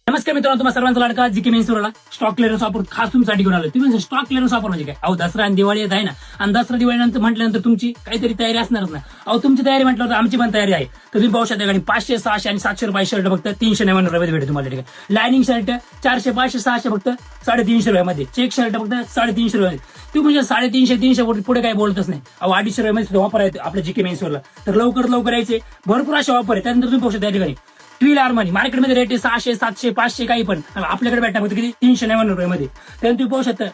नमस्कार मित्रांनो, तुम्हाला सर्वांचा लाडका जीके मेन्सवरला स्टॉक क्लिअरन्स ऑफर खास तुमच्यासाठी घेऊन आलो. तुम्ही स्टॉक क्लिअरन्स ऑफर म्हणजे काय? अहो, दसरा आणि दिवाळी येत आहे ना, आणि दसरा दिवाळी नंतर म्हटल्यानंतर तुमची काहीतरी तयारी असणारच ना. अहो, तुमची तयारी म्हटल्यावर आमची पण तयारी आहे. तर तुम्ही पाहू शकता, 500, 600 आणि 700 रुपये शर्ट फक्त 399 रुपये भेटेल तुम्हाला. ठीक आहे, लायनिंग शर्ट 400, 500, 600 फक्त 350 रुपयामध्ये, चेक शर्ट फक्त 350 रुपये. तुम्ही म्हणजे 350, 300 पुढे काही बोलतच नाही. अहो, 250 रुपयामध्ये ऑफर आहे आपल्या जीके मेन्सवरला. तर लवकर यायचे, भरपूर असे ऑफर आहे. त्यानंतर तुम्ही पाहू शकता त्या ठिकाणी ट्विल आर्मनी मार्केटमध्ये रेट आहे 600, 700, 500 काही पण, आपल्याकडे भेटणार फक्त किती 399 रुपयामध्ये. त्यानंतर तुम्ही पाहू शकता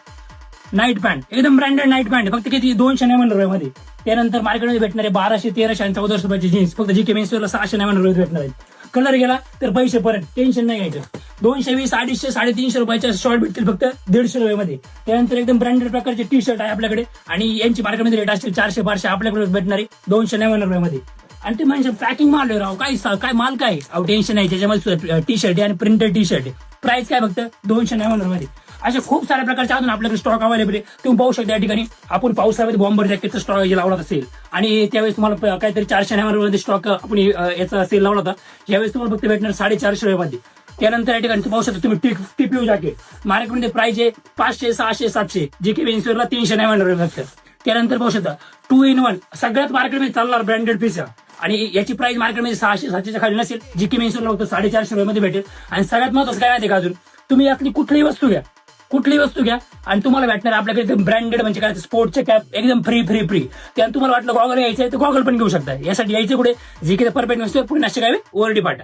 नाईट पॅन्ट, एकदम ब्रँडेड नाईट पॅन्ट फक्त किती 299 रुपयामध्ये. त्यानंतर मार्केटमध्ये भेटणारे 1200, 1300 आणि 1400 रुपयाची जीन्स फक्त जीके मेन्सवरला 699 रुपये भेटणार आहेत. कलर गेला तर पैसे परत, टेन्शन नाही घ्यायचं. 220, 250, 350 रुपयाच्या शॉर्ट भेटतील फक्त 150 रुपयामध्ये. त्यानंतर एकदम ब्रँडेड प्रकारचे टी शर्ट आहे आपल्याकडे, आणि यांची मार्केटमध्ये रेट असतील 400, 500, आपल्याकडे भेटणारे 299 रुपयामध्ये. आणि ते म्हणजे पॅकिंग माल राव, काय माल काय, अहो टेन्शन नाही. त्याच्यामध्ये टी शर्ट आहे आणि प्रिंटेड टी शर्ट आहे. प्राइस काय फक्त 299 रुपये. अशा खूप साऱ्या प्रकारचे अजून आपल्याकडे स्टॉक अवेलेबल आहे. तुम्ही पाहू शकता या ठिकाणी आपण पावसाळ्यामध्ये बॉम्बर जॅकेटचा स्टॉक लावला असेल, आणि त्यावेळेस तुम्हाला काहीतरी 499 रुपये स्टॉक आपण याचा सेल लावला होता. यावेळेस तुम्हाला फक्त भेटणार 450 रुपयामध्ये. त्यानंतर या ठिकाणी पाहू शकता तुम्ही टीपीयू जॅकेट मार्केटमध्ये प्राइस आहे 500, 600, 700, जीके मेन्सवरला 399 रुपये फक्त. त्यानंतर पाहू शकता 2 in 1 सगळ्यात मार्केटमध्ये चालणार ब्रँडेड पीस, आणि याची प्राइस मार्केटमध्ये 600, 700च्या खाली नसेल. जीके मेन्सवरला फक्त 450 रुपयामध्ये भेटेल. आणि सगळ्यात महत्त्वाचं काय माहिती का, अजून तुम्ही यातली कुठलीही वस्तू घ्या आणि तुम्हाला भेटणार आपल्याकडे एकदम ब्रँडेड, म्हणजे काय स्पोर्टचे कॅप एकदम फ्री. त्यानंतर तुम्हाला वाटलं गॉगल यायचं आहे तर गॉगल पण घेऊ शकता. यासाठी यायचं कुठे? GK perfect menswear Pune Nashik highway ओरडी पाटा.